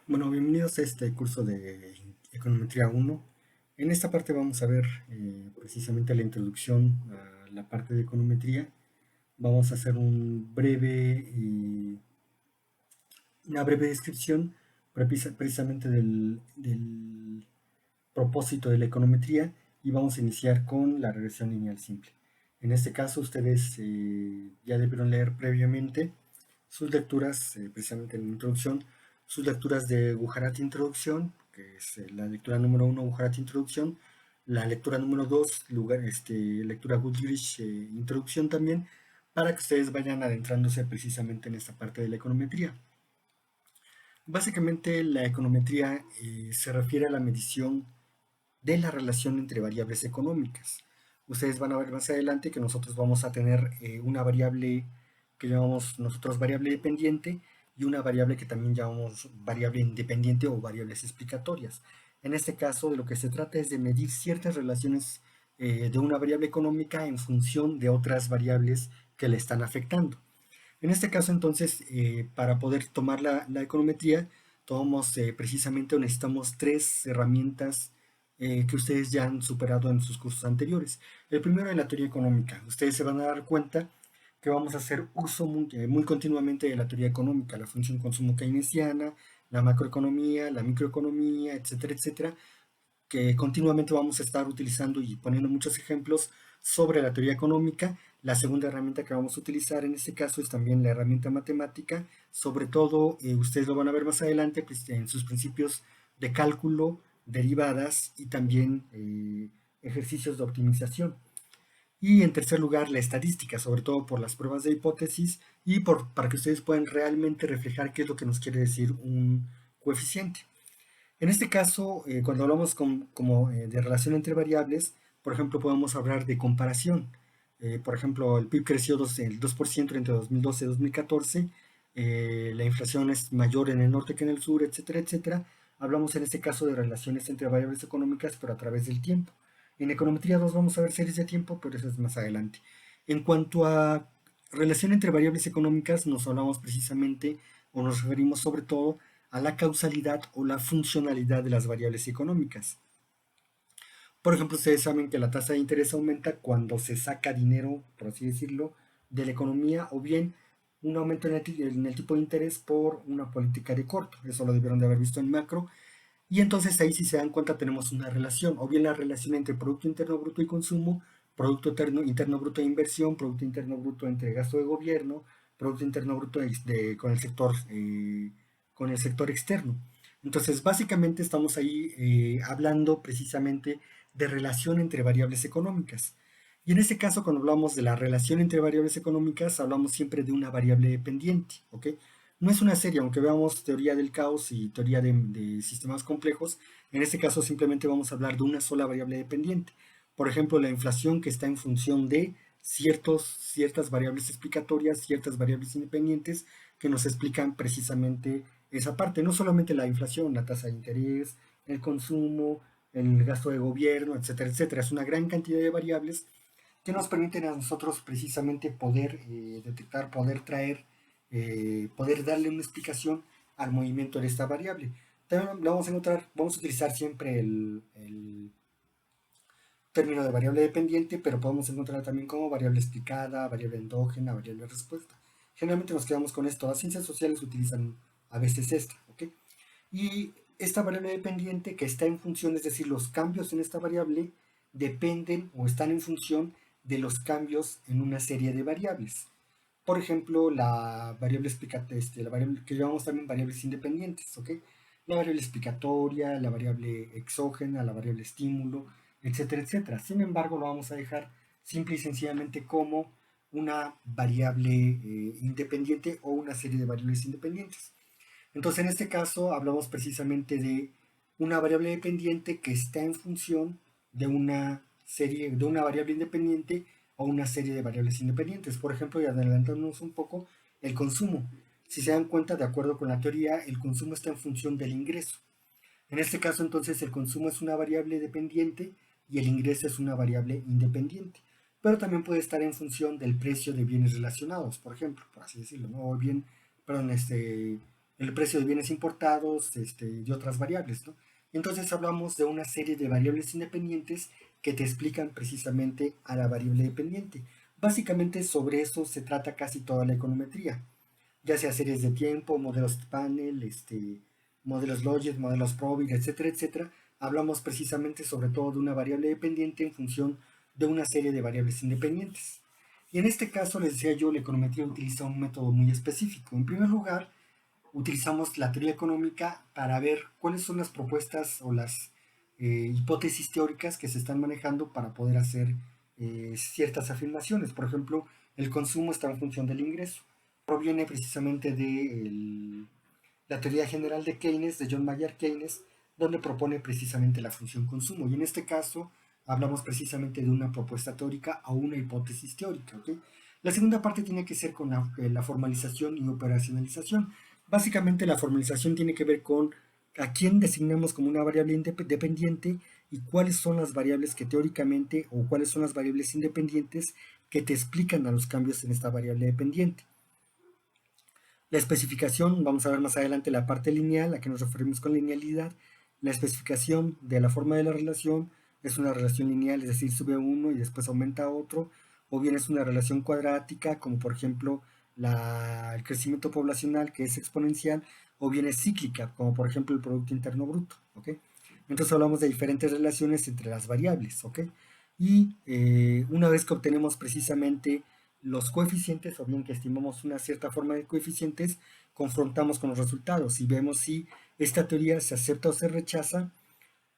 Bueno, bienvenidos a este curso de Econometría 1. En esta parte vamos a ver precisamente la introducción a la parte de econometría. Vamos a hacer una breve descripción precisamente del propósito de la econometría y vamos a iniciar con la regresión lineal simple. En este caso, ustedes ya debieron leer previamente sus lecturas, precisamente en la introducción, sus lecturas de Gujarati Introducción, que es la lectura número 1, Gujarati Introducción, la lectura número 2, lectura Goodrich Introducción también, para que ustedes vayan adentrándose precisamente en esta parte de la econometría. Básicamente la econometría se refiere a la medición de la relación entre variables económicas. Ustedes van a ver más adelante que nosotros vamos a tener una variable que llamamos nosotros variable dependiente y una variable que también llamamos variable independiente o variables explicatorias. En este caso, de lo que se trata es de medir ciertas relaciones de una variable económica en función de otras variables que le están afectando. En este caso, entonces, para poder tomar la econometría, tomamos precisamente o necesitamos tres herramientas que ustedes ya han superado en sus cursos anteriores. El primero es la teoría económica. Ustedes se van a dar cuenta que vamos a hacer uso muy continuamente de la teoría económica, la función consumo keynesiana, la macroeconomía, la microeconomía, etcétera, etcétera, que continuamente vamos a estar utilizando y poniendo muchos ejemplos sobre la teoría económica. La segunda herramienta que vamos a utilizar en este caso es también la herramienta matemática, sobre todo ustedes lo van a ver más adelante pues, en sus principios de cálculo, derivadas y también ejercicios de optimización. Y en tercer lugar, la estadística, sobre todo por las pruebas de hipótesis y para que ustedes puedan realmente reflejar qué es lo que nos quiere decir un coeficiente. En este caso, cuando hablamos de relación entre variables, por ejemplo, podemos hablar de comparación. Por ejemplo, el PIB creció el 2% entre 2012 y 2014, la inflación es mayor en el norte que en el sur, etcétera, etcétera. Hablamos en este caso de relaciones entre variables económicas, pero a través del tiempo. En econometría 2 vamos a ver series de tiempo, pero eso es más adelante. En cuanto a relación entre variables económicas, nos hablamos precisamente o nos referimos sobre todo a la causalidad o la funcionalidad de las variables económicas. Por ejemplo, ustedes saben que la tasa de interés aumenta cuando se saca dinero, por así decirlo, de la economía o bien un aumento en el tipo de interés por una política de corto. Eso lo debieron de haber visto en macro. Y entonces ahí si se dan cuenta tenemos una relación, o bien la relación entre Producto Interno Bruto y consumo, Interno Bruto de inversión, Producto Interno Bruto entre gasto de gobierno, Producto Interno Bruto con el sector externo. Entonces básicamente estamos ahí hablando precisamente de relación entre variables económicas. Y en este caso, cuando hablamos de la relación entre variables económicas, hablamos siempre de una variable dependiente, ¿ok? No es una serie, aunque veamos teoría del caos y teoría de sistemas complejos, en este caso simplemente vamos a hablar de una sola variable dependiente. Por ejemplo, la inflación que está en función de ciertas variables explicatorias, ciertas variables independientes que nos explican precisamente esa parte. No solamente la inflación, la tasa de interés, el consumo, el gasto de gobierno, etcétera, etcétera. Es una gran cantidad de variables que nos permiten a nosotros precisamente poder detectar, poder darle una explicación al movimiento de esta variable. También vamos a utilizar siempre el término de variable dependiente, pero podemos encontrar también como variable explicada, variable endógena, variable respuesta. Generalmente nos quedamos con esto. Las ciencias sociales utilizan a veces esta, ¿ok? Y esta variable dependiente que está en función, es decir, los cambios en esta variable dependen o están en función de los cambios en una serie de variables. Por ejemplo, la variable que llamamos también variables independientes, ¿ok? La variable explicatoria, la variable exógena, la variable estímulo, etcétera, etcétera. Sin embargo, lo vamos a dejar simple y sencillamente como una variable independiente o una serie de variables independientes. Entonces, en este caso, hablamos precisamente de una variable dependiente que está en función de una variable independiente o una serie de variables independientes. Por ejemplo, y adelantándonos un poco, el consumo. Si se dan cuenta, de acuerdo con la teoría, el consumo está en función del ingreso. En este caso, entonces, el consumo es una variable dependiente y el ingreso es una variable independiente. Pero también puede estar en función del precio de bienes relacionados, por ejemplo, por así decirlo, ¿no? O bien, perdón, el precio de bienes importados y otras variables, ¿no? Entonces hablamos de una serie de variables independientes que te explican precisamente a la variable dependiente. Básicamente sobre eso se trata casi toda la econometría, ya sea series de tiempo, modelos panel, modelos Logit, modelos Probit, etcétera, etcétera. Hablamos precisamente sobre todo de una variable dependiente en función de una serie de variables independientes. Y en este caso, les decía yo, la econometría utiliza un método muy específico. En primer lugar, utilizamos la teoría económica para ver cuáles son las propuestas o las hipótesis teóricas que se están manejando para poder hacer ciertas afirmaciones. Por ejemplo, el consumo está en función del ingreso. Proviene precisamente de la teoría general de Keynes, de John Maynard Keynes, donde propone precisamente la función consumo. Y en este caso hablamos precisamente de una propuesta teórica o una hipótesis teórica. ¿Okay? La segunda parte tiene que ser con la formalización y operacionalización. Básicamente la formalización tiene que ver con a quién designamos como una variable dependiente y cuáles son las variables que teóricamente o cuáles son las variables independientes que te explican a los cambios en esta variable dependiente. La especificación, vamos a ver más adelante la parte lineal, a que nos referimos con linealidad. La especificación de la forma de la relación es una relación lineal, es decir, sube uno y después aumenta otro, o bien es una relación cuadrática, como por ejemplo el crecimiento poblacional, que es exponencial, o bien es cíclica, como por ejemplo el Producto Interno Bruto. ¿Okay? Entonces hablamos de diferentes relaciones entre las variables. ¿Okay? Y una vez que obtenemos precisamente los coeficientes, o bien que estimamos una cierta forma de coeficientes, confrontamos con los resultados y vemos si esta teoría se acepta o se rechaza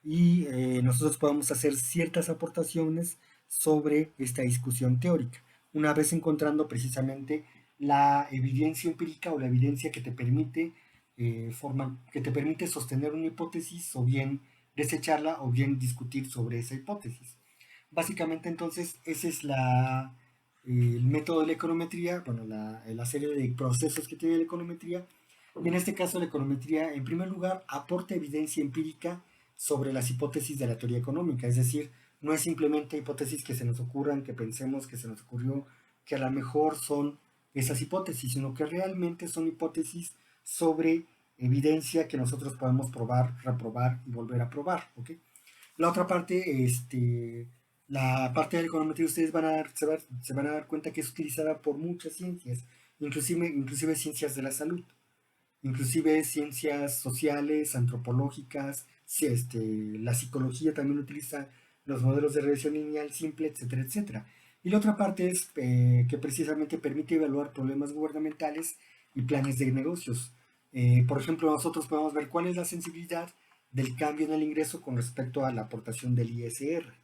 y nosotros podemos hacer ciertas aportaciones sobre esta discusión teórica, una vez encontrando precisamente la evidencia empírica o la evidencia que te permite, que te permite sostener una hipótesis o bien desecharla o bien discutir sobre esa hipótesis. Básicamente entonces ese es el método de la econometría, bueno, la serie de procesos que tiene la econometría. Y en este caso la econometría, en primer lugar, aporta evidencia empírica sobre las hipótesis de la teoría económica, es decir, no es simplemente hipótesis que se nos ocurran, que pensemos que se nos ocurrió, que a lo mejor son esas hipótesis, sino que realmente son hipótesis sobre evidencia que nosotros podemos probar, reprobar y volver a probar. ¿Okay? La otra parte, la parte de la econometría, ustedes se van a dar cuenta que es utilizada por muchas ciencias, inclusive ciencias de la salud, inclusive ciencias sociales, antropológicas, sí, la psicología también utiliza los modelos de regresión lineal simple, etcétera, etcétera. Y la otra parte es que precisamente permite evaluar problemas gubernamentales y planes de negocios. Por ejemplo, nosotros podemos ver cuál es la sensibilidad del cambio en el ingreso con respecto a la aportación del ISR,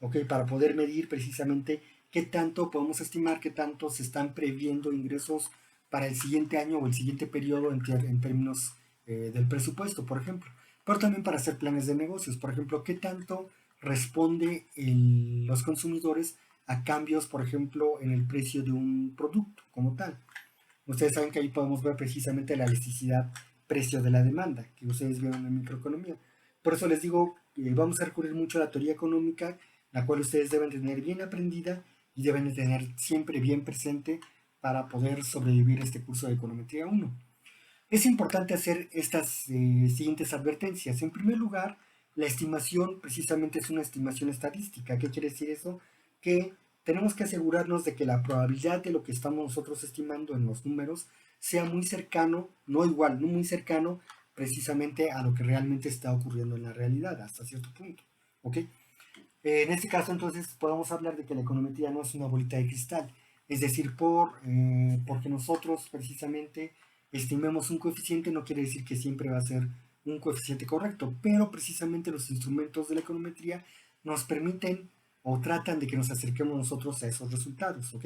¿ok? Para poder medir precisamente qué tanto podemos estimar, qué tanto se están previendo ingresos para el siguiente año o el siguiente periodo en términos del presupuesto, por ejemplo. Pero también para hacer planes de negocios, por ejemplo, qué tanto responde los consumidores a cambios, por ejemplo, en el precio de un producto como tal. Ustedes saben que ahí podemos ver precisamente la elasticidad precio de la demanda, que ustedes vieron en microeconomía. Por eso les digo, vamos a recurrir mucho a la teoría económica, la cual ustedes deben tener bien aprendida y deben tener siempre bien presente para poder sobrevivir este curso de Econometría 1. Es importante hacer estas siguientes advertencias. En primer lugar, la estimación precisamente es una estimación estadística. ¿Qué quiere decir eso? Que tenemos que asegurarnos de que la probabilidad de lo que estamos nosotros estimando en los números sea muy cercano, no igual, no muy cercano precisamente a lo que realmente está ocurriendo en la realidad, hasta cierto punto. ¿Ok? En este caso, entonces, podemos hablar de que la econometría no es una bolita de cristal. Es decir, porque nosotros precisamente estimemos un coeficiente, no quiere decir que siempre va a ser un coeficiente correcto, pero precisamente los instrumentos de la econometría nos permiten o tratan de que nos acerquemos nosotros a esos resultados. ¿Ok?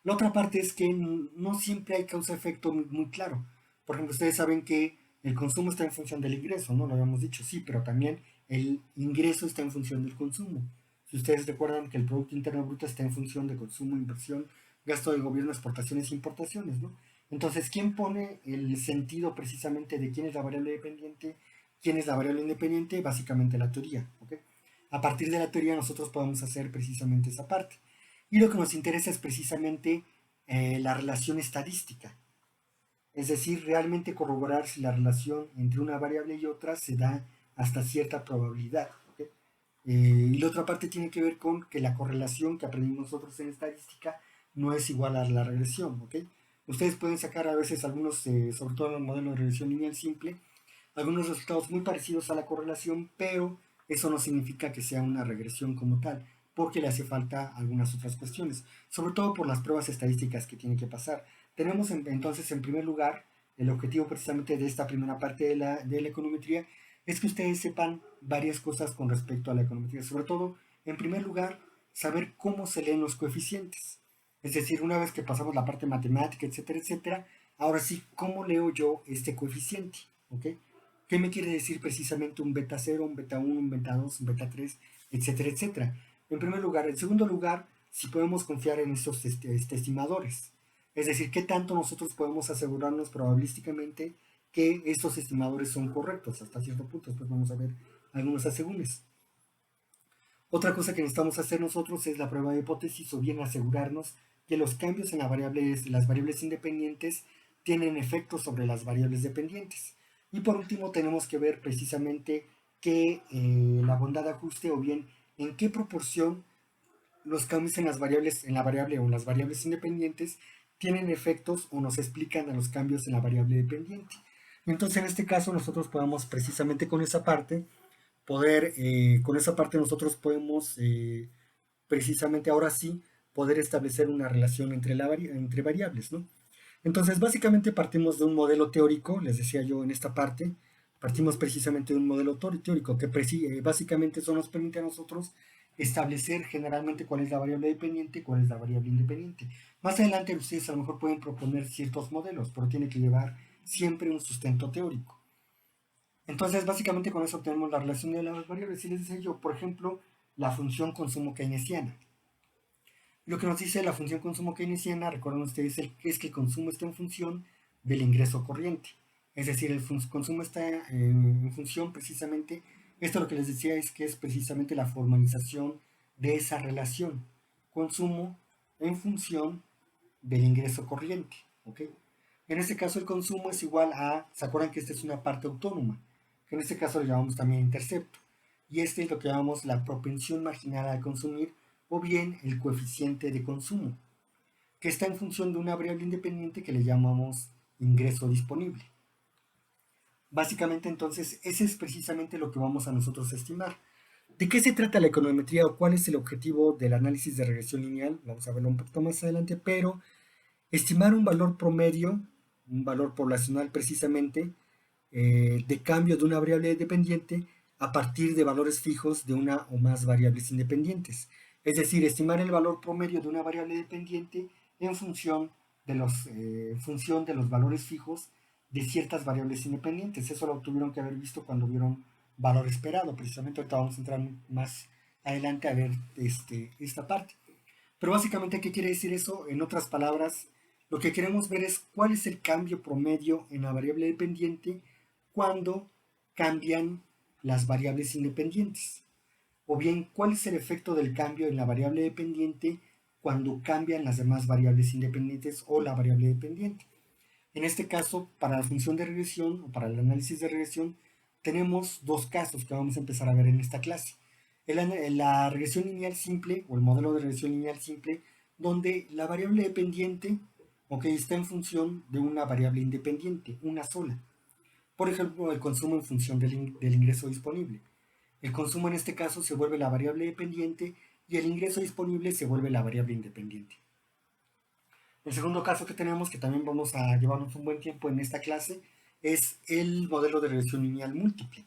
La otra parte es que no siempre hay causa-efecto muy claro. Por ejemplo, ustedes saben que el consumo está en función del ingreso, ¿no? Lo habíamos dicho, sí, pero también el ingreso está en función del consumo. Si ustedes recuerdan que el Producto Interno Bruto está en función de consumo, inversión, gasto de gobierno, exportaciones e importaciones, ¿no? Entonces, ¿quién pone el sentido precisamente de quién es la variable dependiente, quién es la variable independiente? Básicamente la teoría, ¿ok? A partir de la teoría nosotros podemos hacer precisamente esa parte. Y lo que nos interesa es precisamente la relación estadística. Es decir, realmente corroborar si la relación entre una variable y otra se da hasta cierta probabilidad. ¿Ok? Y la otra parte tiene que ver con que la correlación que aprendimos nosotros en estadística no es igual a la regresión. ¿Ok? Ustedes pueden sacar a veces algunos, sobre todo en el modelo de regresión lineal simple, algunos resultados muy parecidos a la correlación, pero eso no significa que sea una regresión como tal, porque le hace falta algunas otras cuestiones, sobre todo por las pruebas estadísticas que tienen que pasar. Tenemos entonces, en primer lugar, el objetivo precisamente de esta primera parte de la econometría es que ustedes sepan varias cosas con respecto a la econometría, sobre todo, en primer lugar, saber cómo se leen los coeficientes. Es decir, una vez que pasamos la parte matemática, etcétera, etcétera, ahora sí, ¿cómo leo yo este coeficiente? ¿Ok? ¿Qué me quiere decir precisamente un beta 0, un beta 1, un beta 2, un beta 3, etcétera, etcétera? En primer lugar. En segundo lugar, si podemos confiar en estos estimadores. Es decir, qué tanto nosotros podemos asegurarnos probabilísticamente que estos estimadores son correctos hasta cierto punto. Después vamos a ver algunos asegúnes. Otra cosa que necesitamos hacer nosotros es la prueba de hipótesis o bien asegurarnos que los cambios en las variables independientes tienen efectos sobre las variables dependientes. Y por último tenemos que ver precisamente que la bondad de ajuste o bien en qué proporción los cambios en la variable o en las variables independientes tienen efectos o nos explican a los cambios en la variable dependiente. Entonces en este caso nosotros podemos precisamente con esa parte nosotros podemos precisamente ahora sí poder establecer una relación entre variables, ¿no? Entonces, básicamente partimos de un modelo teórico, les decía yo en esta parte, partimos precisamente de un modelo teórico que básicamente eso nos permite a nosotros establecer generalmente cuál es la variable dependiente y cuál es la variable independiente. Más adelante ustedes a lo mejor pueden proponer ciertos modelos, pero tiene que llevar siempre un sustento teórico. Entonces, básicamente con eso tenemos la relación de las variables. Si les decía yo, por ejemplo, la función consumo keynesiana. Lo que nos dice la función consumo keynesiana, recuerden ustedes, es que el consumo está en función del ingreso corriente. Es decir, el consumo está en función precisamente, esto lo que les decía es que es precisamente la formalización de esa relación. Consumo en función del ingreso corriente. ¿Ok? En este caso el consumo es igual a, ¿se acuerdan que esta es una parte autónoma? Que en este caso lo llamamos también intercepto. Y este es lo que llamamos la propensión marginal a consumir o bien el coeficiente de consumo, que está en función de una variable independiente que le llamamos ingreso disponible. Básicamente entonces ese es precisamente lo que vamos a nosotros a estimar. ¿De qué se trata la econometría o cuál es el objetivo del análisis de regresión lineal? Vamos a verlo un poquito más adelante, pero estimar un valor promedio, un valor poblacional precisamente, de cambio de una variable dependiente a partir de valores fijos de una o más variables independientes. Es decir, estimar el valor promedio de una variable dependiente en función de los valores fijos de ciertas variables independientes. Eso lo tuvieron que haber visto cuando vieron valor esperado. Precisamente ahorita vamos a entrar más adelante a ver esta parte. Pero básicamente, ¿qué quiere decir eso? En otras palabras, lo que queremos ver es cuál es el cambio promedio en la variable dependiente cuando cambian las variables independientes. O bien, cuál es el efecto del cambio en la variable dependiente cuando cambian las demás variables independientes o la variable dependiente. En este caso, para la función de regresión o para el análisis de regresión, tenemos dos casos que vamos a empezar a ver en esta clase. La regresión lineal simple o el modelo de regresión lineal simple, donde la variable dependiente está en función de una variable independiente, una sola. Por ejemplo, el consumo en función del ingreso disponible. El consumo en este caso se vuelve la variable dependiente y el ingreso disponible se vuelve la variable independiente. El segundo caso que tenemos, que también vamos a llevarnos un buen tiempo en esta clase, es el modelo de regresión lineal múltiple.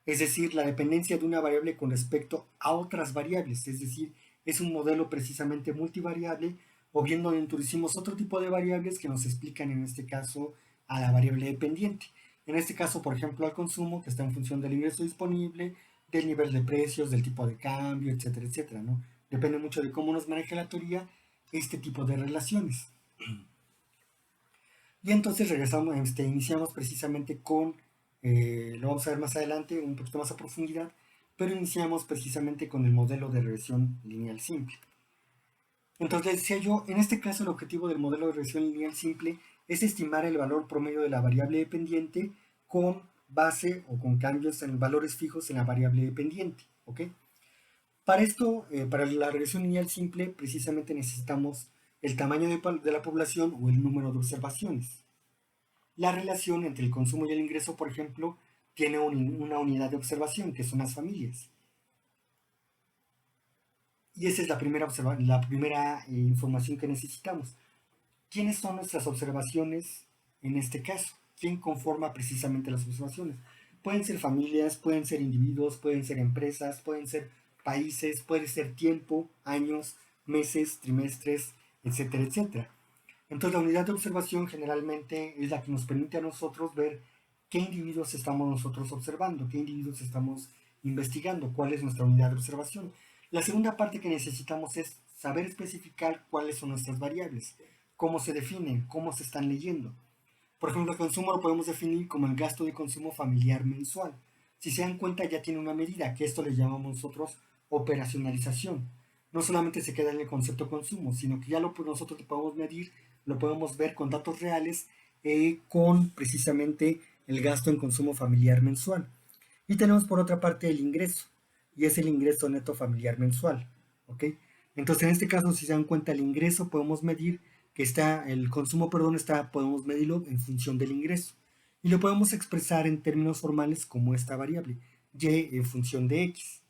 Es decir, la dependencia de una variable con respecto a otras variables. Es decir, es un modelo precisamente multivariable o bien donde introducimos otro tipo de variables que nos explican en este caso a la variable dependiente. En este caso, por ejemplo, al consumo, que está en función del ingreso disponible, del nivel de precios, del tipo de cambio, etcétera, etcétera, ¿no? Depende mucho de cómo nos maneja la teoría este tipo de relaciones. Y entonces iniciamos precisamente con, lo vamos a ver más adelante, un poquito más a profundidad, pero iniciamos precisamente con el modelo de regresión lineal simple. Entonces les decía yo, en este caso el objetivo del modelo de regresión lineal simple es estimar el valor promedio de la variable dependiente con base o con cambios en valores fijos en la variable dependiente, ¿ok? Para esto, para la regresión lineal simple, precisamente necesitamos el tamaño de la población o el número de observaciones. La relación entre el consumo y el ingreso, por ejemplo, tiene una unidad de observación, que son las familias. Y esa es la primera información que necesitamos. ¿Quiénes son nuestras observaciones en este caso? ¿Quién conforma precisamente las observaciones? Pueden ser familias, pueden ser individuos, pueden ser empresas, pueden ser países, puede ser tiempo, años, meses, trimestres, etcétera, etcétera. Entonces la unidad de observación generalmente es la que nos permite a nosotros ver qué individuos estamos nosotros observando, qué individuos estamos investigando, cuál es nuestra unidad de observación. La segunda parte que necesitamos es saber especificar cuáles son nuestras variables, cómo se definen, cómo se están leyendo. Por ejemplo, el consumo lo podemos definir como el gasto de consumo familiar mensual. Si se dan cuenta, ya tiene una medida, que esto le llamamos nosotros operacionalización. No solamente se queda en el concepto consumo, sino que ya nosotros lo podemos medir, lo podemos ver con datos reales, con precisamente el gasto en consumo familiar mensual. Y tenemos por otra parte el ingreso, y es el ingreso neto familiar mensual. ¿Ok? Entonces, en este caso, si se dan cuenta, el ingreso podemos medir que el consumo, perdón, podemos medirlo en función del ingreso. Y lo podemos expresar en términos formales como esta variable, y en función de x.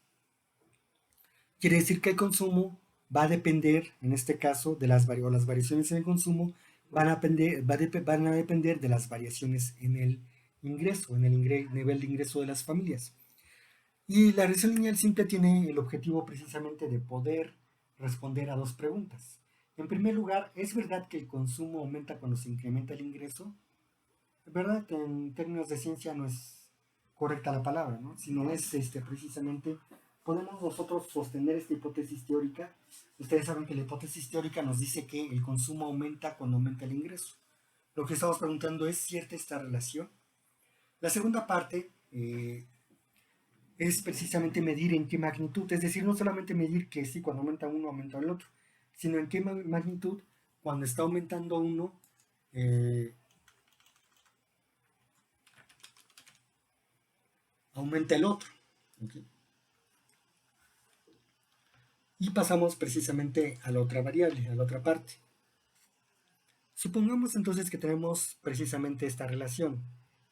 Quiere decir que el consumo va a depender, en este caso, de las variaciones en el consumo van a depender de las variaciones en el ingreso, en el nivel de ingreso de las familias. Y la regresión lineal simple tiene el objetivo precisamente de poder responder a dos preguntas. En primer lugar, ¿es verdad que el consumo aumenta cuando se incrementa el ingreso? Es verdad que en términos de ciencia no es correcta la palabra, ¿no? Sino es precisamente, podemos nosotros sostener esta hipótesis teórica. Ustedes saben que la hipótesis teórica nos dice que el consumo aumenta cuando aumenta el ingreso. Lo que estamos preguntando es, ¿cierta esta relación? La segunda parte es precisamente medir en qué magnitud, es decir, no solamente medir que sí, cuando aumenta uno, aumenta el otro, sino en qué magnitud, cuando está aumentando uno, aumenta el otro. ¿Okay? Y pasamos precisamente a la otra variable, a la otra parte. Supongamos entonces que tenemos precisamente esta relación,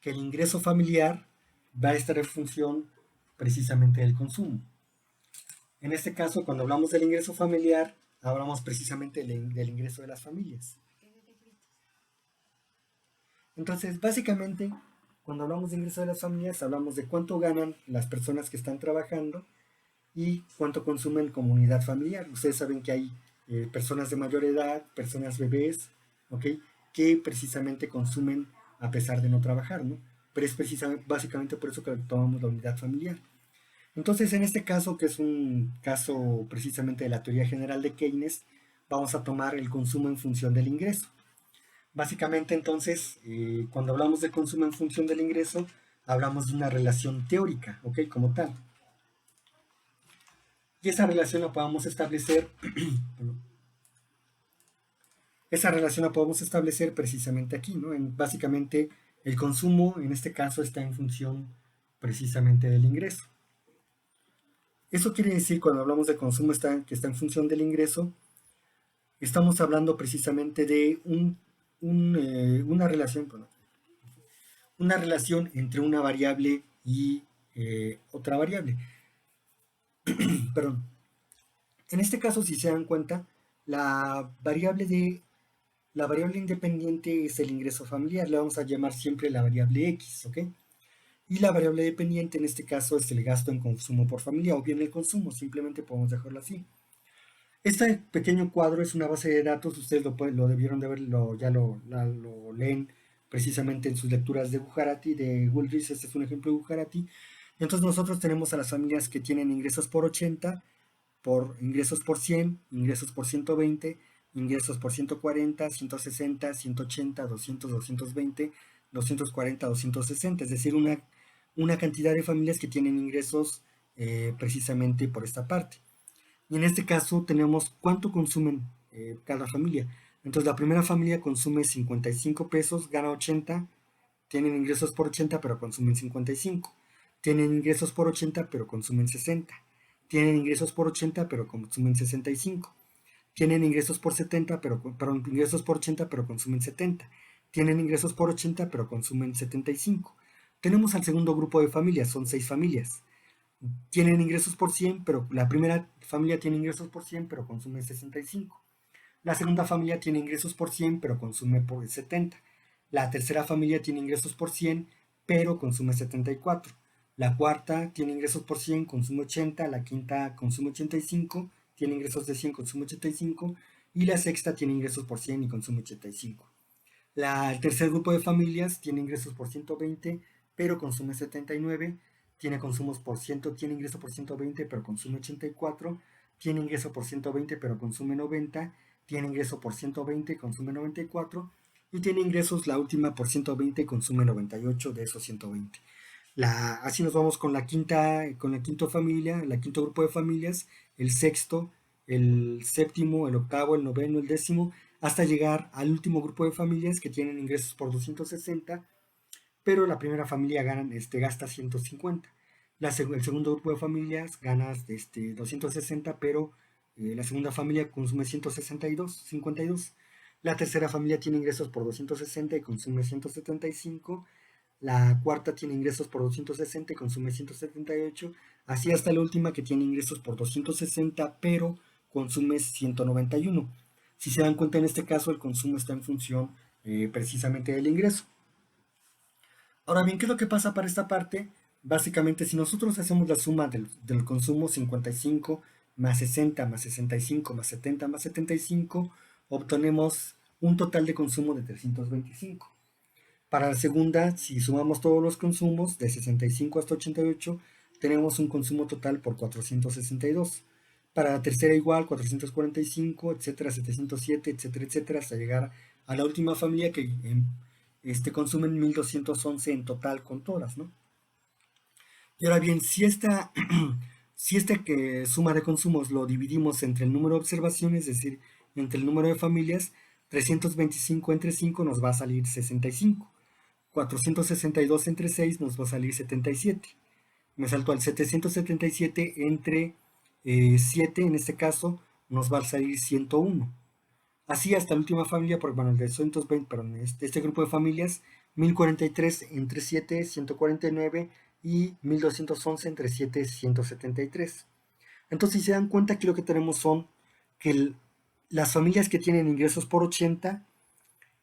que el ingreso familiar va a estar en función precisamente del consumo. En este caso, cuando hablamos del ingreso familiar, hablamos precisamente del ingreso de las familias. Entonces, básicamente, cuando hablamos de ingreso de las familias, hablamos de cuánto ganan las personas que están trabajando y cuánto consumen como unidad familiar. Ustedes saben que hay personas de mayor edad, personas bebés, ¿ok? Que precisamente consumen a pesar de no trabajar, ¿no? Pero es precisamente, básicamente por eso que tomamos la unidad familiar. Entonces, en este caso, que es un caso precisamente de la teoría general de Keynes, vamos a tomar el consumo en función del ingreso. Básicamente, entonces, cuando hablamos de consumo en función del ingreso, hablamos de una relación teórica, ¿ok? Como tal. Y esa relación la podemos establecer, esa relación la podemos establecer precisamente aquí, ¿no? Básicamente, el consumo, en este caso, está en función precisamente del ingreso. Eso quiere decir, cuando hablamos de consumo que está en función del ingreso, estamos hablando precisamente de una relación entre una variable y otra variable. Perdón. En este caso, si se dan cuenta, la variable independiente es el ingreso familiar, le vamos a llamar siempre la variable X, ¿ok? Y la variable dependiente en este caso es el gasto en consumo por familia o bien el consumo, simplemente podemos dejarlo así. Este pequeño cuadro es una base de datos, ustedes lo debieron de ver, ya lo leen precisamente en sus lecturas de Gujarati, de Woolrich. Este es un ejemplo de Gujarati. Entonces nosotros tenemos a las familias que tienen ingresos por 80, ingresos por 100, ingresos por 120, ingresos por 140, 160, 180, 200, 220, 240, 260, es decir, una cantidad de familias que tienen ingresos precisamente por esta parte. Y en este caso tenemos cuánto consumen cada familia. Entonces la primera familia consume 55 pesos, gana 80, tienen ingresos por 80 pero consumen 55. Tienen ingresos por 80 pero consumen 60. Tienen ingresos por 80 pero consumen 65. Tienen ingresos por 70 perdón, ingresos por 80 pero consumen 70. Tienen ingresos por 80 pero consumen 75. Tenemos al segundo grupo de familias, son 6 familias. Tienen ingresos por 100, pero la primera familia tiene ingresos por 100 pero consume 65. La segunda familia tiene ingresos por 100, pero consume por 70. La tercera familia tiene ingresos por 100, pero consume 74. La cuarta tiene ingresos por 100, consume 80. La quinta consume 85, tiene ingresos de 100, consume 85. Y la sexta tiene ingresos por 100 y consume 85. El tercer grupo de familias tiene ingresos por 120, pero consume 79. Tiene consumos por 100, tiene ingreso por 120, pero consume 84. Tiene ingreso por 120, pero consume 90. Tiene ingreso por 120, consume 94. Y tiene ingresos la última por 120, consume 98 de esos 120. Así nos vamos con la quinta familia, el quinto grupo de familias, el sexto, el séptimo, el octavo, el noveno, el décimo, hasta llegar al último grupo de familias que tienen ingresos por 260, pero la primera familia gasta 150. El segundo grupo de familias gana 260, pero la segunda familia consume 162, 52. La tercera familia tiene ingresos por 260 y consume 175. La cuarta tiene ingresos por 260 y consume 178. Así hasta la última que tiene ingresos por 260, pero consume 191. Si se dan cuenta, en este caso el consumo está en función precisamente del ingreso. Ahora bien, ¿qué es lo que pasa para esta parte? Básicamente, si nosotros hacemos la suma del consumo 55 más 60 más 65 más 70 más 75, obtenemos un total de consumo de 325. Para la segunda, si sumamos todos los consumos de 65 hasta 88, tenemos un consumo total por 462. Para la tercera igual, 445, etcétera, 707, etcétera, etcétera, hasta llegar a la última familia que consumen 1211 en total con todas, ¿no? Y ahora bien, si esta suma de consumos lo dividimos entre el número de observaciones, es decir, entre el número de familias, 325 entre 5 nos va a salir 65. 462 entre 6 nos va a salir 77. Me salto al 777 entre 7, en este caso, nos va a salir 101. Así hasta la última familia, porque bueno, el de 220, perdón, este grupo de familias, 1043 entre 7, 149 y 1211 entre 7, 173. Entonces, si se dan cuenta, aquí lo que tenemos son que las familias que tienen ingresos por 80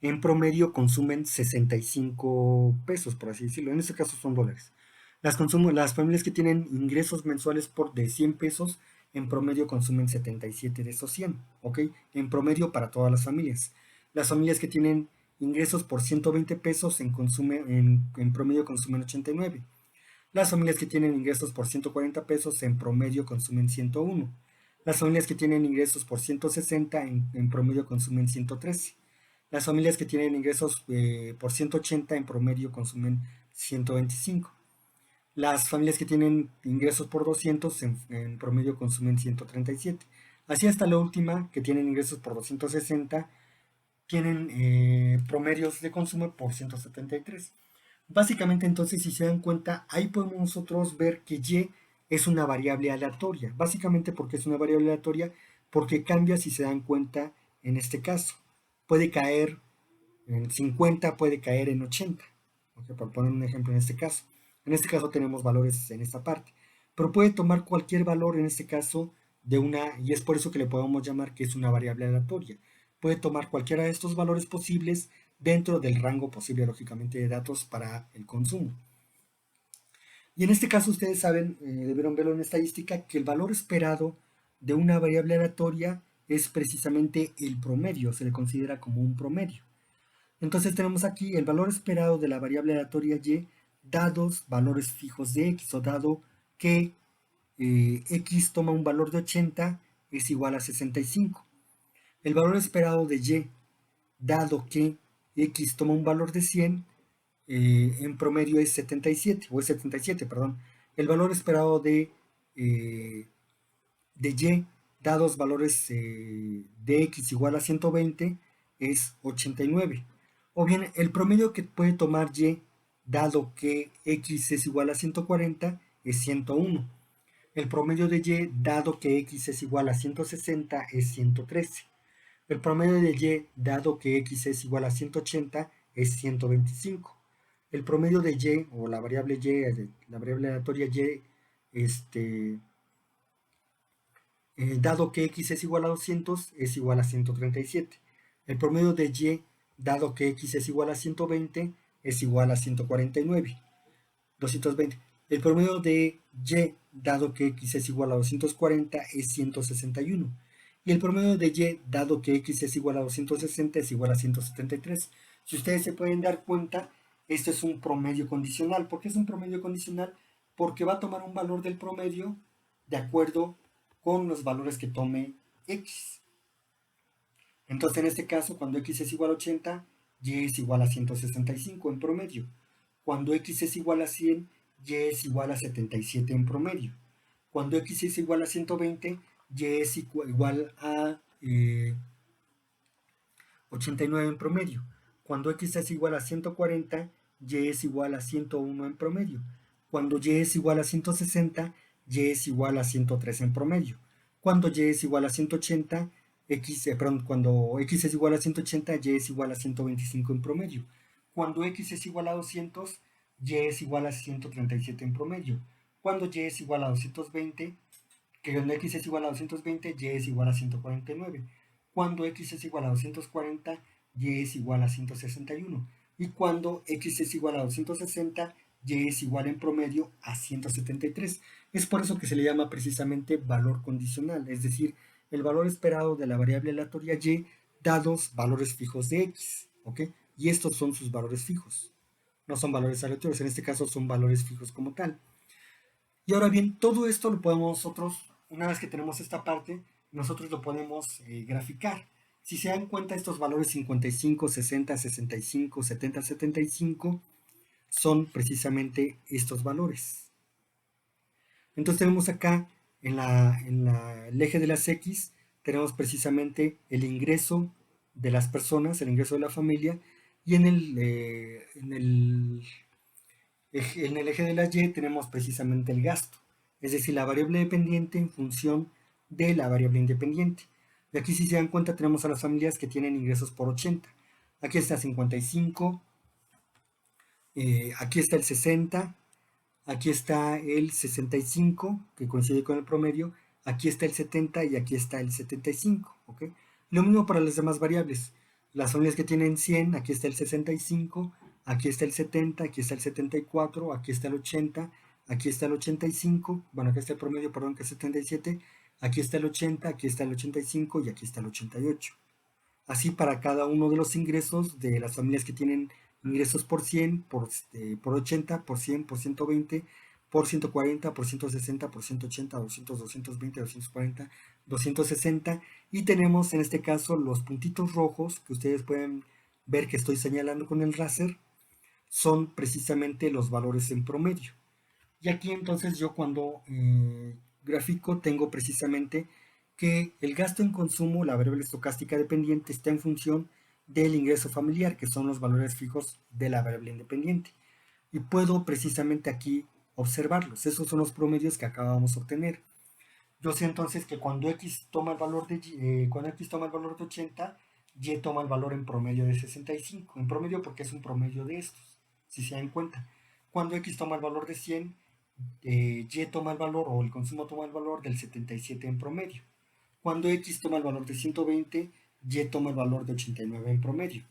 en promedio consumen 65 pesos, por así decirlo. En este caso son dólares. Las familias que tienen ingresos mensuales de 100 pesos, en promedio consumen 77 de esos 100, ¿ok? En promedio para todas las familias. Las familias que tienen ingresos por 120 pesos, en promedio consumen 89. Las familias que tienen ingresos por 140 pesos, en promedio consumen 101. Las familias que tienen ingresos por 160, en promedio consumen 113. Las familias que tienen ingresos por 180 en promedio consumen 125. Las familias que tienen ingresos por 200 en promedio consumen 137. Así hasta la última, que tienen ingresos por 260, tienen promedios de consumo por 173. Básicamente, entonces, si se dan cuenta, ahí podemos nosotros ver que Y es una variable aleatoria. Básicamente porque es una variable aleatoria, porque cambia, si se dan cuenta, en este caso. Puede caer en 50, puede caer en 80. ¿Okay? Por poner un ejemplo en este caso. En este caso tenemos valores en esta parte. Pero puede tomar cualquier valor en este caso y es por eso que le podemos llamar que es una variable aleatoria. Puede tomar cualquiera de estos valores posibles dentro del rango posible, lógicamente, de datos para el consumo. Y en este caso ustedes saben, debieron verlo en estadística, que el valor esperado de una variable aleatoria es precisamente el promedio, se le considera como un promedio. Entonces tenemos aquí el valor esperado de la variable aleatoria y dados valores fijos de x, o dado que x toma un valor de 80 es igual a 65. El valor esperado de y, dado que x toma un valor de 100, en promedio es 77, o es 77, perdón. El valor esperado de y, dados valores de x igual a 120, es 89. O bien, el promedio que puede tomar Y, dado que X es igual a 140, es 101. El promedio de Y, dado que X es igual a 160, es 113. El promedio de Y, dado que X es igual a 180, es 125. El promedio de Y, o la variable Y, la variable aleatoria Y, este, dado que X es igual a 200, es igual a 137. El promedio de Y, dado que X es igual a 120, es igual a 149. 220. El promedio de Y, dado que X es igual a 240, es 161. Y el promedio de Y, dado que X es igual a 260, es igual a 173. Si ustedes se pueden dar cuenta, esto es un promedio condicional. ¿Por qué es un promedio condicional? Porque va a tomar un valor del promedio de acuerdo con los valores que tome X. Entonces, en este caso, cuando X es igual a 80, Y es igual a 165 en promedio. Cuando X es igual a 100, Y es igual a 77 en promedio. Cuando X es igual a 120, Y es igual a 89 en promedio. Cuando X es igual a 140, Y es igual a 101 en promedio. Cuando Y es igual a 160, Y es igual a 103 en promedio. Cuando Y es igual a 180, cuando X es igual a 180, Y es igual a 125 en promedio. Cuando X es igual a 200, Y es igual a 137 en promedio. Cuando Y es igual a 220, que cuando X es igual a 220, Y es igual a 149. Cuando X es igual a 240, Y es igual a 161. Y cuando X es igual a 260, Y es igual en promedio a 173. Es por eso que se le llama precisamente valor condicional, es decir, el valor esperado de la variable aleatoria Y dados valores fijos de X. ¿Ok? Y estos son sus valores fijos. No son valores aleatorios, en este caso son valores fijos como tal. Y ahora bien, todo esto lo podemos nosotros, una vez que tenemos esta parte, nosotros lo podemos graficar. Si se dan cuenta, estos valores 55, 60, 65, 70, 75 son precisamente estos valores. Entonces tenemos acá el eje de las X, tenemos precisamente el ingreso de las personas, el ingreso de la familia, y en el eje de la Y tenemos precisamente el gasto, es decir, la variable dependiente en función de la variable independiente. Y aquí si se dan cuenta tenemos a las familias que tienen ingresos por 80. Aquí está 55, aquí está el 60, aquí está el 65, que coincide con el promedio, aquí está el 70 y aquí está el 75. ¿Ok? Lo mismo para las demás variables. Las familias que tienen 100, aquí está el 65, aquí está el 70, aquí está el 74, aquí está el 80, aquí está el 85, bueno, aquí está el promedio, perdón, que es 77, aquí está el 80, aquí está el 85 y aquí está el 88. Así para cada uno de los ingresos de las familias que tienen ingresos por 100, por 80, por 100, por 120, por 140, por 160, por 180, 200, 220, 240, 260. Y tenemos en este caso los puntitos rojos que ustedes pueden ver que estoy señalando con el láser, son precisamente los valores en promedio. Y aquí entonces yo cuando grafico tengo precisamente que el gasto en consumo, la variable estocástica dependiente, está en función del ingreso familiar, que son los valores fijos de la variable independiente. Y puedo precisamente aquí observarlos. Esos son los promedios que acabamos de obtener. Yo sé entonces que cuando X toma el valor cuando X toma el valor de 80, Y toma el valor en promedio de 65. En promedio porque es un promedio de estos, si se dan cuenta. Cuando X toma el valor de 100, Y toma el valor o el consumo toma el valor del 77 en promedio. Cuando X toma el valor de 120, Y toma el valor de 89 en promedio.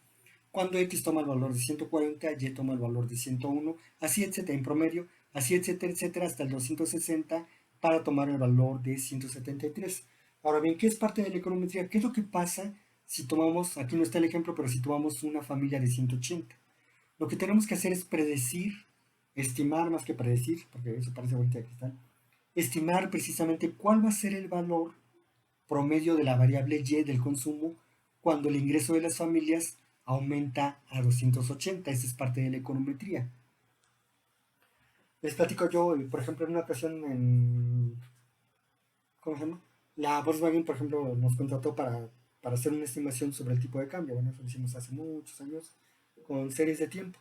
Cuando X toma el valor de 140, Y toma el valor de 101, así etcétera en promedio, así etcétera, etcétera, hasta el 260 para tomar el valor de 173. Ahora bien, ¿qué es parte de la econometría? ¿Qué es lo que pasa si tomamos, aquí no está el ejemplo, pero si tomamos una familia de 180? Lo que tenemos que hacer es predecir, estimar más que predecir, porque eso parece bonita de cristal, estimar precisamente cuál va a ser el valor promedio de la variable Y del consumo cuando el ingreso de las familias aumenta a 280. Esa es parte de la econometría. Les platico yo, por ejemplo, en una ocasión ¿cómo se llama? La Volkswagen, por ejemplo, nos contrató para para hacer una estimación sobre el tipo de cambio. Bueno, eso lo hicimos hace muchos años con series de tiempo.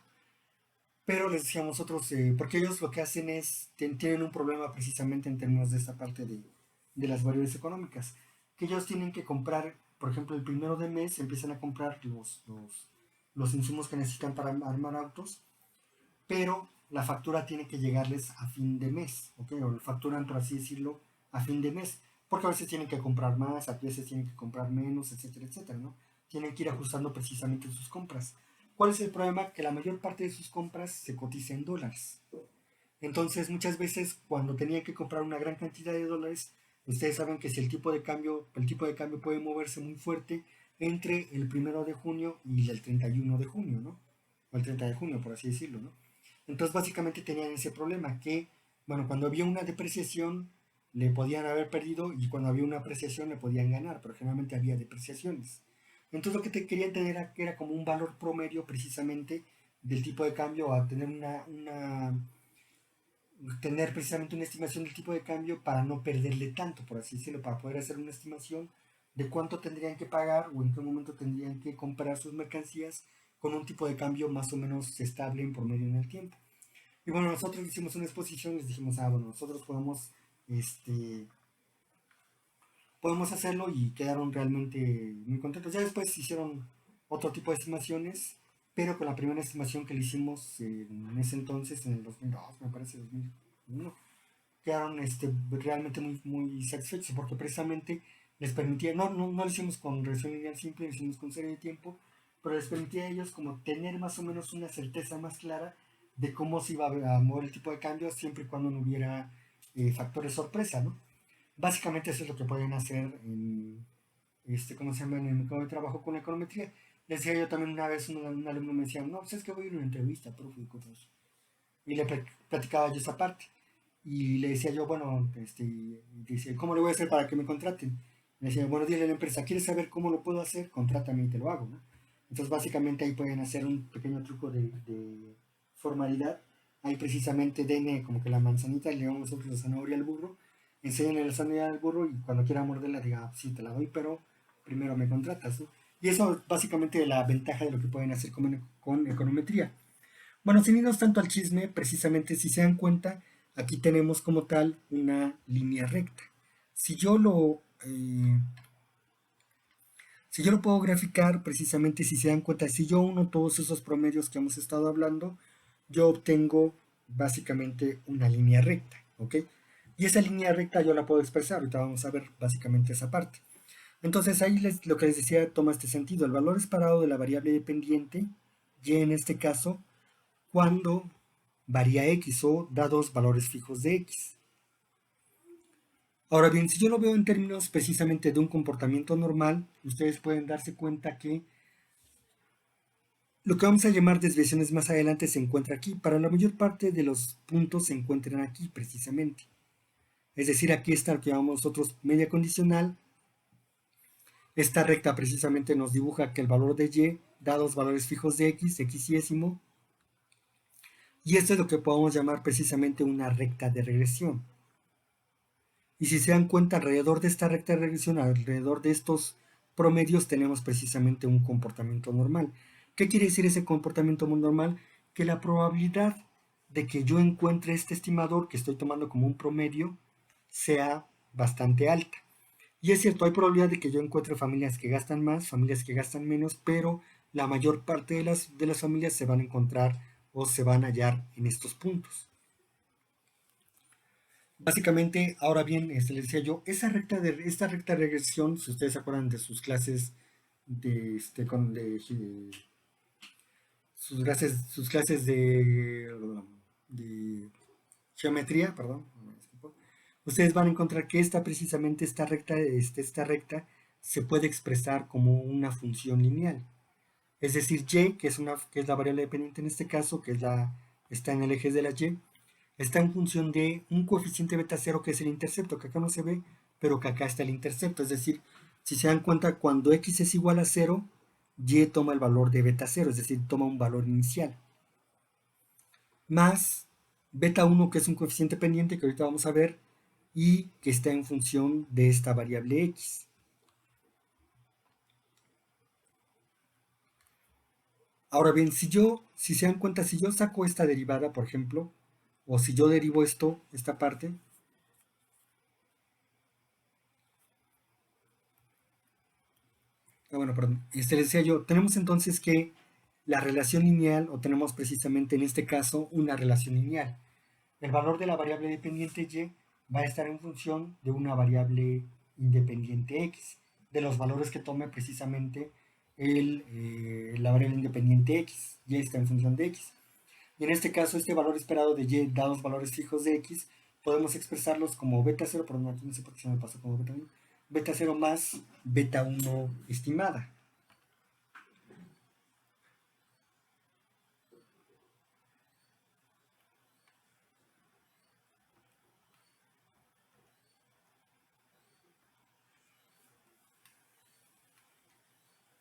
Pero les decíamos nosotros, porque ellos lo que hacen es, tienen un problema precisamente en términos de esta parte de las variables económicas, que ellos tienen que comprar, por ejemplo, el primero de mes empiezan a comprar los insumos que necesitan para armar autos, pero la factura tiene que llegarles a fin de mes, ¿ok? O facturan, por así decirlo, a fin de mes, porque a veces tienen que comprar más, a veces tienen que comprar menos, etcétera, etcétera, ¿no? Tienen que ir ajustando precisamente sus compras. ¿Cuál es el problema? Que la mayor parte de sus compras se cotiza en dólares. Entonces, muchas veces cuando tenían que comprar una gran cantidad de dólares, ustedes saben que si el tipo de cambio puede moverse muy fuerte entre el 1 de junio y el 31 de junio, ¿no? O el 30 de junio, por así decirlo, ¿no? Entonces, básicamente tenían ese problema que, bueno, cuando había una depreciación le podían haber perdido y cuando había una apreciación le podían ganar, pero generalmente había depreciaciones. Entonces, lo que te querían tener era como un valor promedio precisamente del tipo de cambio, a tener tener precisamente una estimación del tipo de cambio para no perderle tanto, por así decirlo, para poder hacer una estimación de cuánto tendrían que pagar o en qué momento tendrían que comprar sus mercancías con un tipo de cambio más o menos estable en promedio en el tiempo. Y bueno, nosotros hicimos una exposición y les dijimos, bueno, nosotros este, podemos hacerlo y quedaron realmente muy contentos. Ya después hicieron otro tipo de estimaciones, pero con la primera estimación que le hicimos en ese entonces, en el 2002, me parece, 2001, quedaron realmente muy satisfechos porque precisamente les permitía, no lo hicimos con regresión lineal simple, lo hicimos con serie de tiempo, pero les permitía a ellos como tener más o menos una certeza más clara de cómo se iba a mover el tipo de cambio siempre y cuando no hubiera factores sorpresa, ¿no? Básicamente eso es lo que pueden hacer en, ¿cómo se llama? En el mercado de trabajo con la econometría. Les decía yo también una vez, un alumno me decía, no, pues es que voy a ir a una entrevista, profe, y cosas. Y le platicaba yo esa parte. Y le decía yo, bueno, dice, ¿cómo le voy a hacer para que me contraten? Le decía, bueno, dile a la empresa, ¿quieres saber cómo lo puedo hacer? Contrátame y te lo hago, ¿no? Entonces, básicamente ahí pueden hacer un pequeño truco de formalidad. Ahí precisamente denle como que la manzanita, le damos nosotros la zanahoria al burro, enséñenle la zanahoria al burro y cuando quiera morderla diga, sí, te la doy, pero primero me contratas, ¿no? Y eso es básicamente la ventaja de lo que pueden hacer con econometría. Bueno, sin irnos tanto al chisme, precisamente si se dan cuenta, aquí tenemos como tal una línea recta. Si yo lo, eh, si yo lo puedo graficar, precisamente si se dan cuenta, si yo uno todos esos promedios que hemos estado hablando, yo obtengo básicamente una línea recta, ¿ok? Y esa línea recta yo la puedo expresar, ahorita vamos a ver básicamente esa parte. Entonces ahí lo que les decía toma este sentido, el valor esperado de la variable dependiente, y en este caso, cuando varía x o da dos valores fijos de x. Ahora bien, si yo lo veo en términos precisamente de un comportamiento normal, ustedes pueden darse cuenta que lo que vamos a llamar desviaciones más adelante se encuentra aquí. Para la mayor parte de los puntos se encuentran aquí precisamente. Es decir, aquí está lo que llamamos nosotros media condicional. Esta recta precisamente nos dibuja que el valor de y da dos valores fijos de x, xyésimo. Y esto es lo que podemos llamar precisamente una recta de regresión. Y si se dan cuenta, alrededor de esta recta de regresión, alrededor de estos promedios, tenemos precisamente un comportamiento normal. ¿Qué quiere decir ese comportamiento normal? Que la probabilidad de que yo encuentre este estimador que estoy tomando como un promedio sea bastante alta. Y es cierto, hay probabilidad de que yo encuentre familias que gastan más, familias que gastan menos, pero la mayor parte de las familias se van a encontrar o se van a hallar en estos puntos. Básicamente, ahora bien, les decía yo, esta recta de regresión, si ustedes se acuerdan de sus clases sus clases de geometría, perdón, ustedes van a encontrar que esta recta se puede expresar como una función lineal. Es decir, y, que es la variable dependiente en este caso, está en el eje de la y, está en función de un coeficiente beta cero que es el intercepto, que acá no se ve, pero que acá está el intercepto. Es decir, si se dan cuenta, cuando x es igual a cero, y toma el valor de beta cero, es decir, toma un valor inicial. Más beta 1, que es un coeficiente pendiente que ahorita vamos a ver, y que está en función de esta variable x. Ahora bien, si se dan cuenta, si yo saco esta derivada, por ejemplo, o si yo derivo esta parte, bueno, perdón, les decía yo, tenemos entonces que la relación lineal, o tenemos precisamente en este caso una relación lineal. El valor de la variable dependiente y va a estar en función de una variable independiente x, de los valores que tome precisamente la variable independiente x. Y está en función de x. Y en este caso, este valor esperado de y, dados valores fijos de x, podemos expresarlos como beta 0, perdón, aquí no sé por qué se me pasó como beta 1, beta 0 más beta 1 estimada.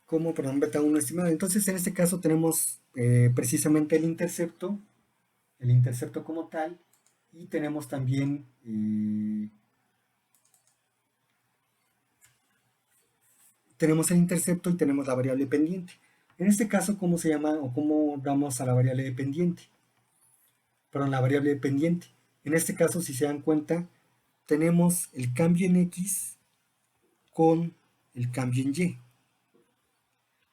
Como, perdón, beta 1 estimada. Entonces, en este caso tenemos precisamente el intercepto como tal, y tenemos también tenemos el intercepto y tenemos la variable pendiente. En este caso, ¿cómo se llama o cómo damos a la variable dependiente? Perdón, la variable dependiente. En este caso, si se dan cuenta, tenemos el cambio en x con el cambio en y,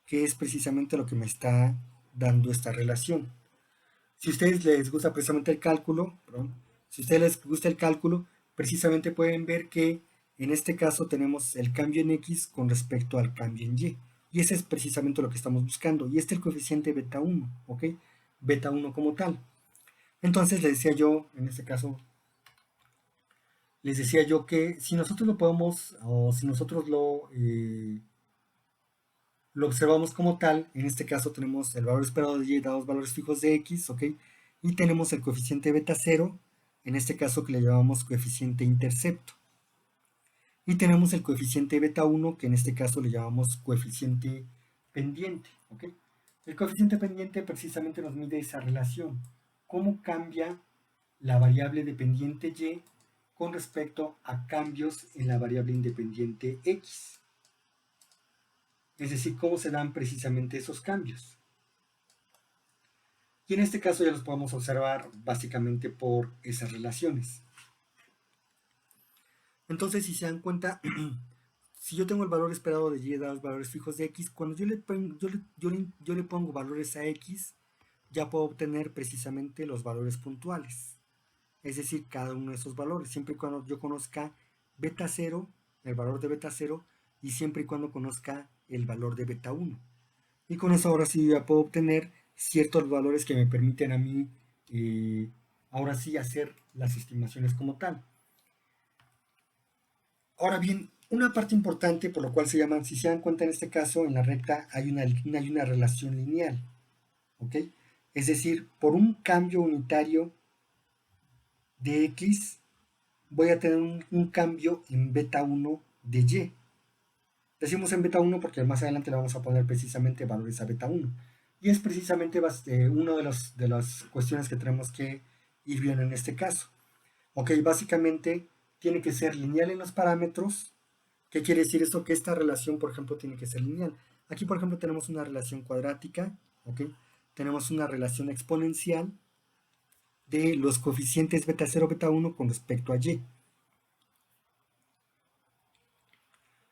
que es precisamente lo que me está dando esta relación. Si a ustedes les gusta precisamente el cálculo, perdón, si a ustedes les gusta el cálculo, precisamente pueden ver que en este caso tenemos el cambio en x con respecto al cambio en y. Y ese es precisamente lo que estamos buscando. Y este es el coeficiente beta 1, ¿ok? Beta 1 como tal. Entonces les decía yo, en este caso, les decía yo que si nosotros lo podemos, o si nosotros lo observamos como tal, en este caso tenemos el valor esperado de y dados valores fijos de x, ¿ok? Y tenemos el coeficiente beta 0, en este caso que le llamamos coeficiente intercepto. Y tenemos el coeficiente beta 1, que en este caso le llamamos coeficiente pendiente, ¿ok? El coeficiente pendiente precisamente nos mide esa relación. ¿Cómo cambia la variable dependiente y con respecto a cambios en la variable independiente x? Es decir, cómo se dan precisamente esos cambios. Y en este caso ya los podemos observar básicamente por esas relaciones. Entonces, si se dan cuenta, si yo tengo el valor esperado de y dados valores fijos de x, cuando yo le pongo valores a x, ya puedo obtener precisamente los valores puntuales. Es decir, cada uno de esos valores, siempre y cuando yo conozca beta 0, el valor de beta 0, y siempre y cuando conozca el valor de beta 1. Y con eso ahora sí ya puedo obtener ciertos valores que me permiten a mí ahora sí hacer las estimaciones como tal. Ahora bien, una parte importante por lo cual se llaman, si se dan cuenta en este caso, en la recta hay una relación lineal, ¿ok? Es decir, por un cambio unitario de x, voy a tener un cambio en beta 1 de y. Decimos en beta 1 porque más adelante le vamos a poner precisamente valores a beta 1. Y es precisamente una de las cuestiones que tenemos que ir viendo en este caso. Ok, básicamente tiene que ser lineal en los parámetros. ¿Qué quiere decir esto? Que esta relación, por ejemplo, tiene que ser lineal. Aquí, por ejemplo, tenemos una relación cuadrática, ¿ok? Tenemos una relación exponencial de los coeficientes beta 0, beta 1 con respecto a y.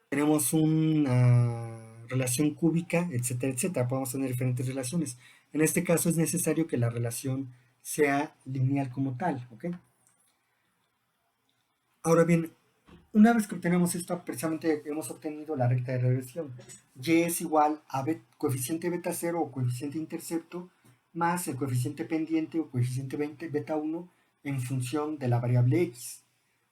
Tenemos una relación cúbica, etcétera, etcétera. Podemos tener diferentes relaciones. En este caso es necesario que la relación sea lineal como tal, ¿ok? Ahora bien, una vez que obtenemos esto, precisamente hemos obtenido la recta de regresión. Y es igual a coeficiente beta 0 o coeficiente intercepto más el coeficiente pendiente o coeficiente beta 1 en función de la variable x.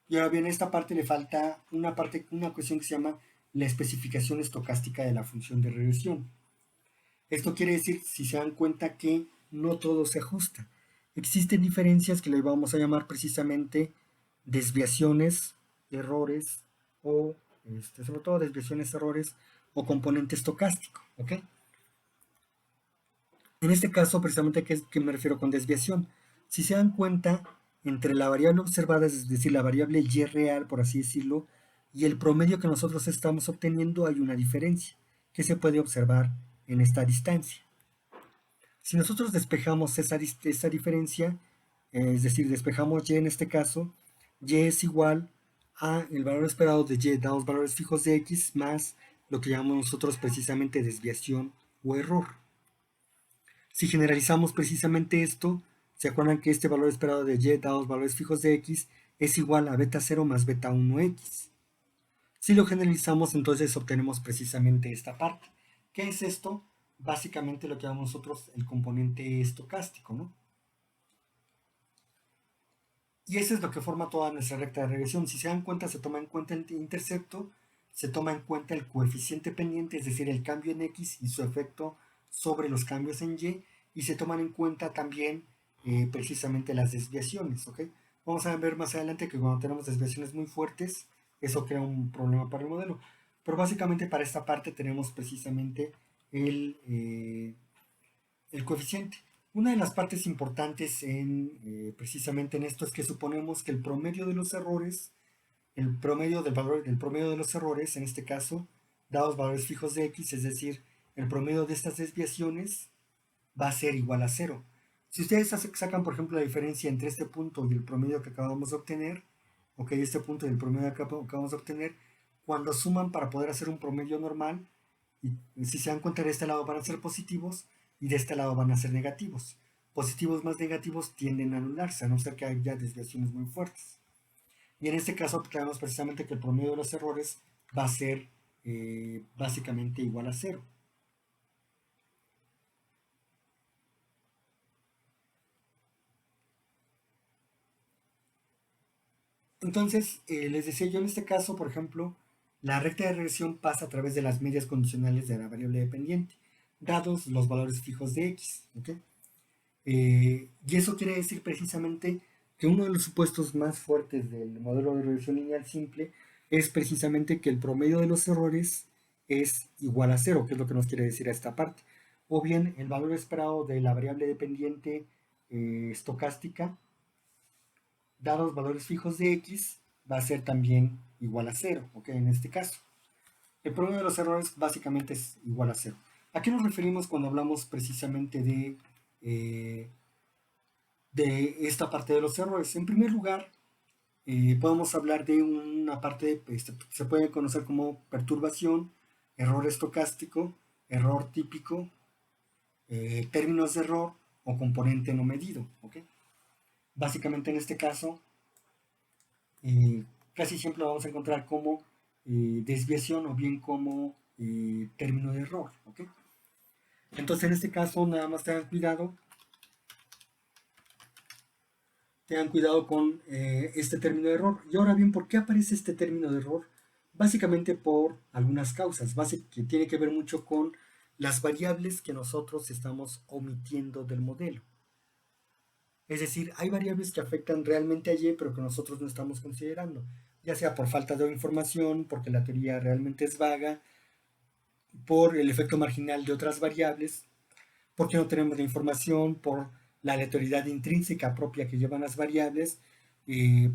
Y ahora bien, a esta parte le falta una cuestión que se llama la especificación estocástica de la función de regresión. Esto quiere decir, si se dan cuenta, que no todo se ajusta. Existen diferencias que le vamos a llamar precisamente desviaciones, errores o, sobre todo desviaciones, errores o componente estocástico. ¿Ok? En este caso, precisamente, ¿qué me refiero con desviación? Si se dan cuenta, entre la variable observada, es decir, la variable y real, por así decirlo, y el promedio que nosotros estamos obteniendo, hay una diferencia que se puede observar en esta distancia. Si nosotros despejamos esa diferencia, es decir, despejamos y en este caso, y es igual a el valor esperado de y dados valores fijos de x más lo que llamamos nosotros precisamente desviación o error. Si generalizamos precisamente esto, ¿se acuerdan que este valor esperado de y dados valores fijos de x es igual a beta 0 más beta 1x? Si lo generalizamos, entonces obtenemos precisamente esta parte. ¿Qué es esto? Básicamente lo que llamamos nosotros el componente estocástico, ¿no? Y eso es lo que forma toda nuestra recta de regresión. Si se dan cuenta, se toma en cuenta el intercepto, se toma en cuenta el coeficiente pendiente, es decir, el cambio en x y su efecto sobre los cambios en y se toman en cuenta también precisamente las desviaciones, ¿ok? Vamos a ver más adelante que cuando tenemos desviaciones muy fuertes, eso crea un problema para el modelo. Pero básicamente para esta parte tenemos precisamente el coeficiente. Una de las partes importantes precisamente en esto es que suponemos que el promedio de los errores, el promedio de los errores, en este caso, dados valores fijos de x, es decir, el promedio de estas desviaciones va a ser igual a cero. Si ustedes sacan, por ejemplo, la diferencia entre este punto y el promedio que acabamos de obtener, ok, este punto y el promedio que acabamos de obtener, cuando suman para poder hacer un promedio normal, y si se dan cuenta de este lado van a ser positivos y de este lado van a ser negativos. Positivos más negativos tienden a anularse, a no ser que haya desviaciones muy fuertes. Y en este caso tenemos precisamente que el promedio de los errores va a ser básicamente igual a cero. Entonces, les decía yo en este caso, por ejemplo, la recta de regresión pasa a través de las medias condicionales de la variable dependiente, dados los valores fijos de x. ¿Okay? Y eso quiere decir precisamente que uno de los supuestos más fuertes del modelo de regresión lineal simple es precisamente que el promedio de los errores es igual a cero, que es lo que nos quiere decir a esta parte. O bien el valor esperado de la variable dependiente estocástica, dados valores fijos de x, va a ser también igual a cero, ¿ok? En este caso. El promedio de los errores básicamente es igual a cero. ¿A qué nos referimos cuando hablamos precisamente de esta parte de los errores? En primer lugar, podemos hablar de una parte, se puede conocer como perturbación, error estocástico, error típico, términos de error o componente no medido. ¿Okay? Básicamente en este caso, casi siempre lo vamos a encontrar como desviación o bien como término de error. ¿Okay? Entonces en este caso nada más tengan cuidado con este término de error. Y ahora bien, ¿por qué aparece este término de error? Básicamente por algunas causas, que tiene que ver mucho con las variables que nosotros estamos omitiendo del modelo. Es decir, hay variables que afectan realmente a Y, pero que nosotros no estamos considerando, ya sea por falta de información, porque la teoría realmente es vaga, por el efecto marginal de otras variables, porque no tenemos la información, por la aleatoriedad intrínseca propia que llevan las variables,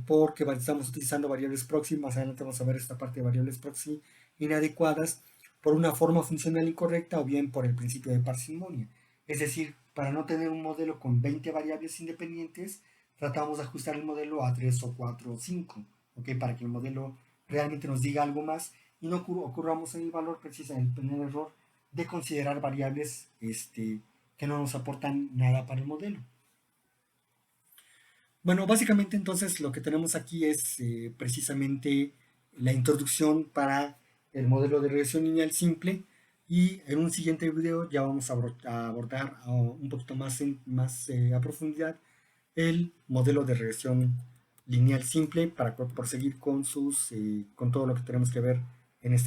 porque estamos utilizando variables proxy, más adelante vamos a ver esta parte de variables proxy inadecuadas, por una forma funcional incorrecta o bien por el principio de parsimonia. Es decir, para no tener un modelo con 20 variables independientes, tratamos de ajustar el modelo a 3 o 4 o 5, ¿okay? Para que el modelo realmente nos diga algo más y no ocurramos en el valor preciso, en el error de considerar variables que no nos aportan nada para el modelo. Bueno, básicamente entonces lo que tenemos aquí es precisamente la introducción para el modelo de regresión lineal simple y en un siguiente video ya vamos a abordar un poquito más a profundidad el modelo de regresión lineal simple para proseguir con todo lo que tenemos que ver en esta